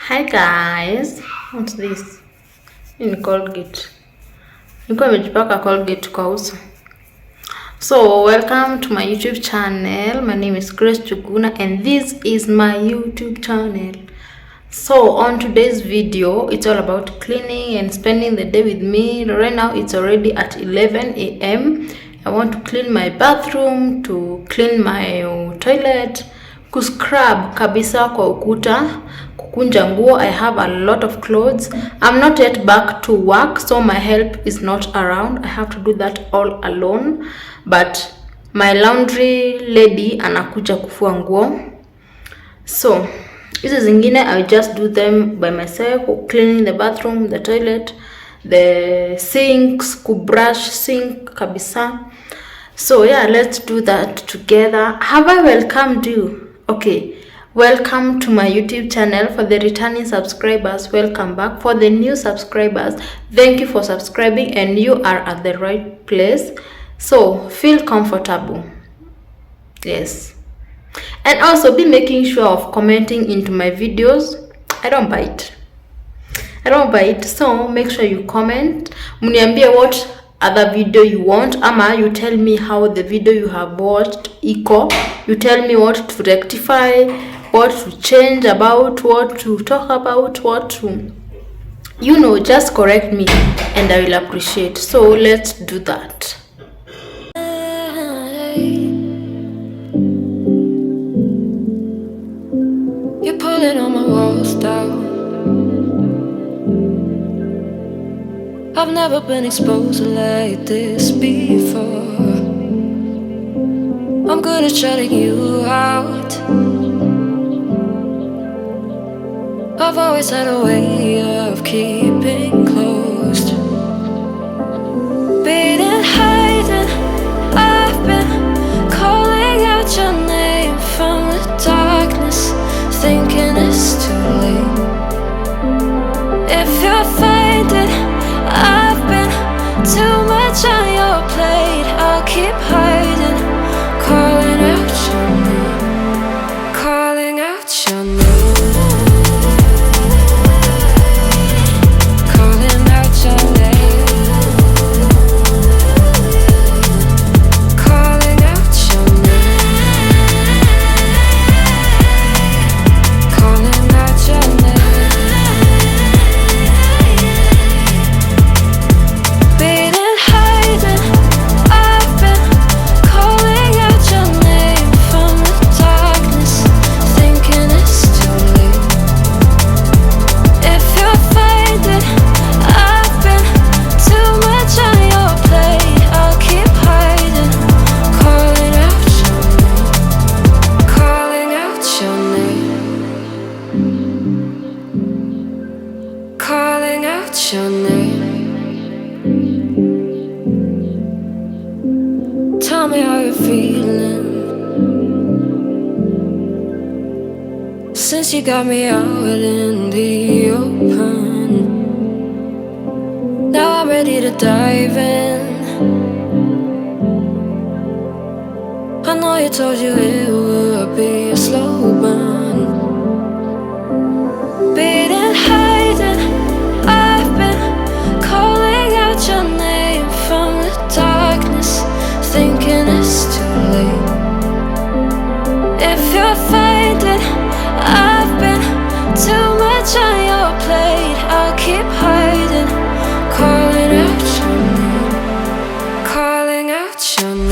Hi guys, what's this? Hii ni Colgate. Nilikuwa nimejipaka Colgate kwa uso. So welcome to my YouTube channel. My name is Grace Chuguna and this is my YouTube channel. So on today's video, it's all about cleaning and spending the day with me. Right now it's already at 11 a.m. I want to clean my bathroom, to clean my toilet, kuscrub kabisa kwa ukuta, kukunja nguo. I have a lot of clothes. I'm not yet back to work, so my help is not around. I have to do that all alone, but my laundry lady anakuja kufua nguo. So hizi zingine I just do them by myself, cleaning the bathroom, the toilet, the sinks, kubrush sink kabisa. So yeah, let's do that together. Have I welcomed you? Okay, welcome to my YouTube channel. For the returning subscribers, welcome back. For the new subscribers, thank you for subscribing and you are at the right place. So feel comfortable. Yes, and also be making sure of commenting into my videos. I don't bite, so make sure you comment. Muniambie what other video you want, ama you tell me how the video you have watched iko. You tell me what to rectify, what to change about, what to talk about, what to, just correct me and I will appreciate. So let's do that. You're pulling on my walls down. I've never been exposed like this before. I'm good at shutting you out. I've always had a way of keeping closed. Being hiding, I've been calling out your name from the darkness, thinking it's too late. If you're finding I've been too much on your plate, I'll keep hiding, calling out your name, calling out your name, calling out your name, calling out your name, calling out your name. Calling out your name. Tell me how you're feeling since you got me out in the open. Now I'm ready to dive in. I know you told you it would be a slow burn. Being hiding, I've been calling out your name from the darkness, thinking it's too late. If you're finding I've been too much on your plate, I'll keep hiding, calling out your name, calling out your name,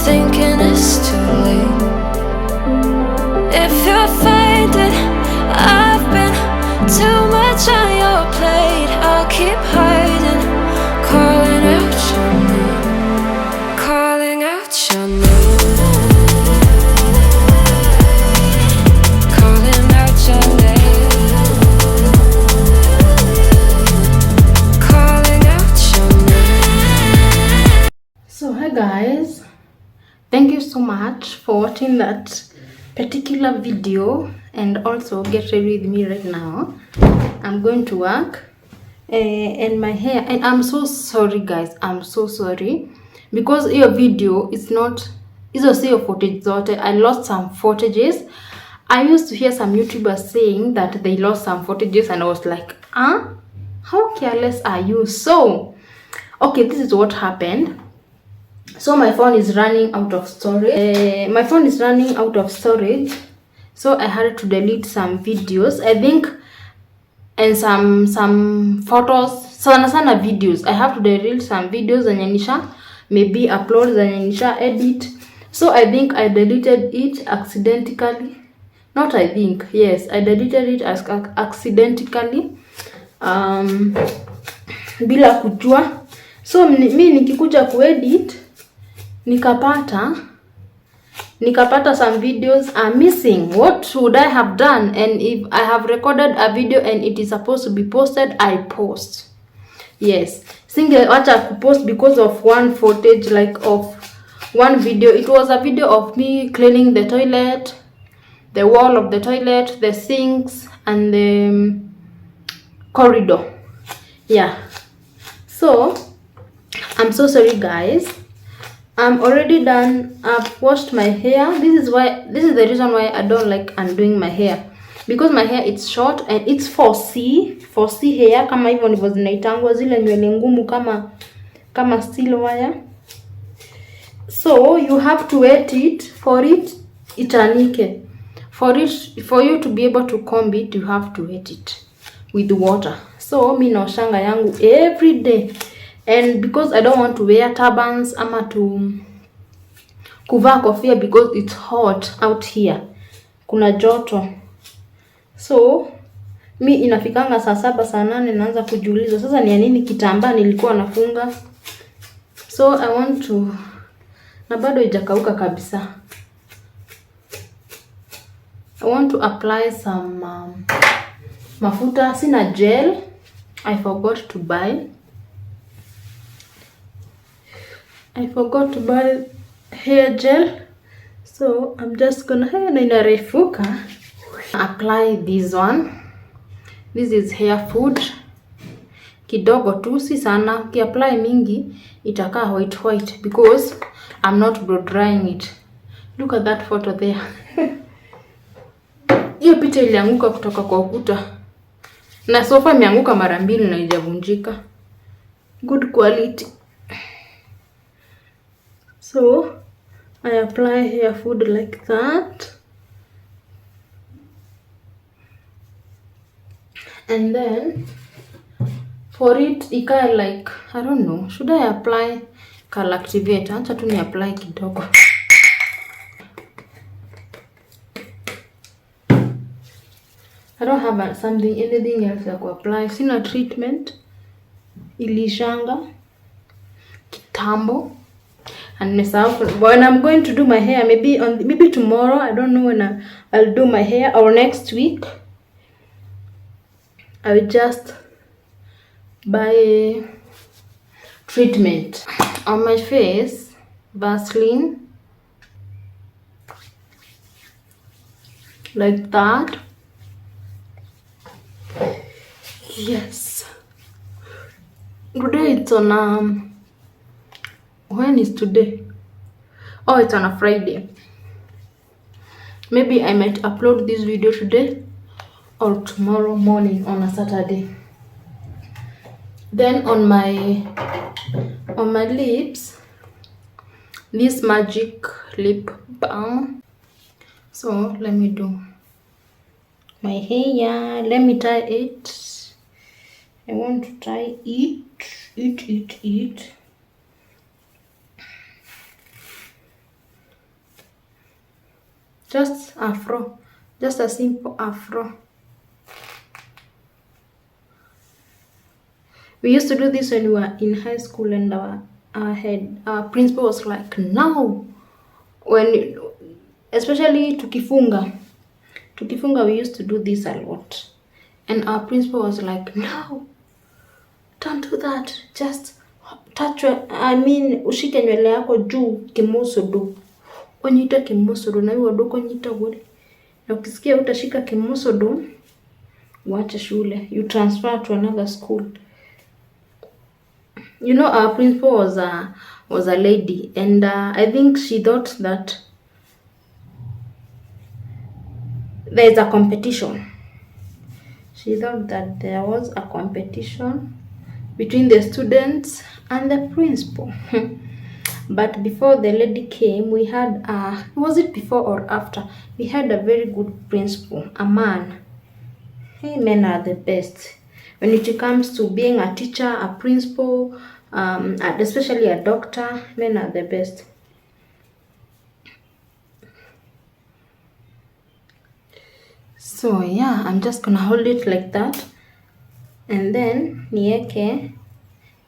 thinking it's too late. If you're finding I've been too much on your plate, I'll keep hiding, calling out your name, calling out your name, calling out your name, calling out your name. So hi guys, thank you so much for watching that particular video, and also get ready with me right now. I'm going to work and my hair, and I'm so sorry guys, I'm so sorry because your video is not hizo sio footage zote. I lost some footages. I used to hear some YouTubers saying that they lost some footages, and I was like, how careless are you? So okay, this is what happened. So my phone is running out of storage. So I had to delete some videos, I think, and some photos. Sana videos. I have to delete some videos zenye nisha maybe upload zenye nisha edit. So I think I deleted it accidentally. Not I think. Yes, I deleted it as accidentally. Bila kujua. So mi nikikuja kuedit nikapata some videos are missing. What should I have done? And if I have recorded a video and it is supposed to be posted, I post. Yes, singewacha kupost because of one footage, like of one video. It was a video of me cleaning the toilet, the wall of the toilet, the sinks, and the corridor. Yeah, so I'm so sorry guys. I'm already done. I've washed my hair. This is the reason why I don't like undoing my hair, because my hair is short and it's 4C hair, kama hivyo ndivyo zinaitangwa zile nywele ngumu kama steel wire. So you have to wet it for it itanike. For you to be able to comb it, you have to wet it with water. So mi naoshanga yangu every day. And because I don't want to wear turbans ama to kuvaa kofia because it's hot out here, kuna joto. So mi inafikanga saa 7 saa 8 naanza kujiuliza sasa ni nini kitambaa nilikuwa nafunga. So I want to, na bado haijakauka kabisa, I want to apply some mafuta. Sina gel, I forgot to buy hair gel, so I'm just gonna inarefuka apply this one. This is hair food, kidogo tu, si sana. Ukiapply mingi itakaa white because I'm not blow drying it. Look at that photo there. Hiyo picha ilianguka kutoka kwa ukuta, na sofa imeanguka mara 2 na haijavunjika. Good quality. So I apply hair food like that, and then for it ikae like, I don't know, should I apply color activator? Acha tu ni apply kidogo. I don't have anything else ya kuapply. Sina treatment, ilishanga kitambo. And when I'm going to do my hair, maybe tomorrow, I don't know when I'll do my hair, or next week I will just buy a treatment on my face, Vaseline, like that. Yes, today it's on when is today? Oh, it's on a Friday. Maybe I might upload this video today or tomorrow morning on a Saturday. Then on my lips, this magic lip balm. So let me do my hair. Let me tie it. I want to tie it. Just afro. Just a simple afro. We used to do this when we were in high school, and our principal was like, no. When, especially tukifunga, we used to do this a lot. And our principal was like, no, don't do that. Just touch ushike nywele yako juu kimusudu. Onyita kimusudu na hiyo doko nyita guri. Na ukisikia utashika kimusudu, uache shule. You transfer to another school. You know, our principal was a lady, and I think she thought that there is a competition. She thought that there was a competition between the students and the principal. But before the lady came, we had was it before or after? We had a very good principal, a man. Hey, men are the best when it comes to being a teacher, a principal, especially a doctor. Men are the best. So yeah, I'm just gonna hold it like that, and then nieke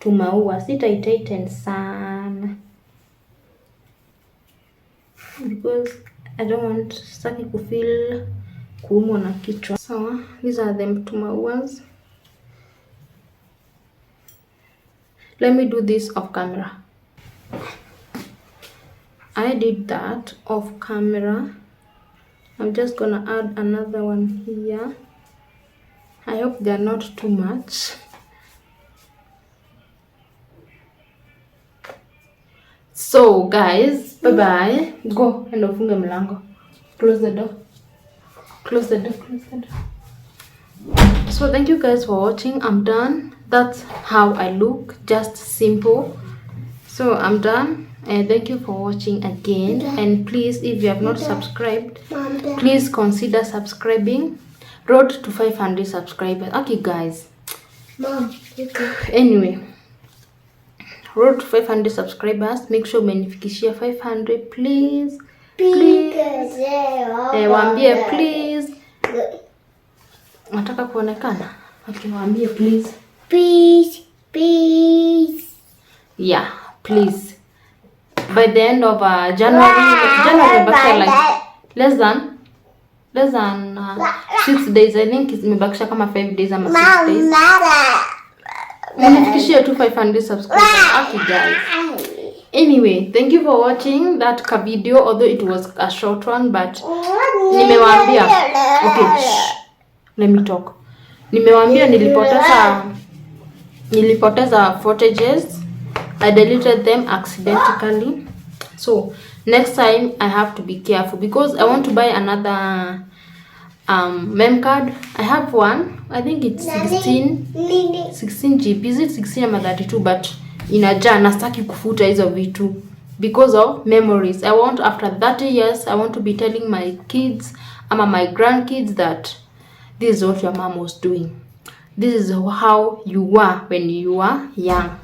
tumaua. Sitaitighten sana because I don't want saki kufeel kuumwa na kichwa. So these are them tumauas. Let me do this off camera. I did that off camera. I'm just gonna add another one here. I hope they're not too much. So guys, bye bye. Go and ufunge mlango. Close the door. Close the door. Close the door. So thank you guys for watching. I'm done. That's how I look. Just simple. So I'm done. And thank you for watching again. And please, if you have not subscribed, please consider subscribing. Road to 500 subscribers. Okay guys. Mom, Anyway, road to 500 subscribers. Make sure umenifikishia 500, please. Waambie please. Nataka kuonekana. Okay, waambie please. Please. Yeah, please. By the end of January like less than 6 days. I think imebakisha kama 5 days ama 6 days. Nifikishie tu 500 subscribers. Okay guys. Anyway, thank you for watching that video, although it was a short one, but nimewaambia. Okay, let me talk. Nimewaambia nilipoteza footages. I deleted them accidentally. So next time I have to be careful because I want to buy another mem card. I have one. I think it's 16 GB. Is it 16 ama 32? But inajaa na sitaki kufuta hizo vitu because of memories. I want after 30 years I want to be telling my kids ama my grandkids that this is what your mom was doing. This is how you were when you were young.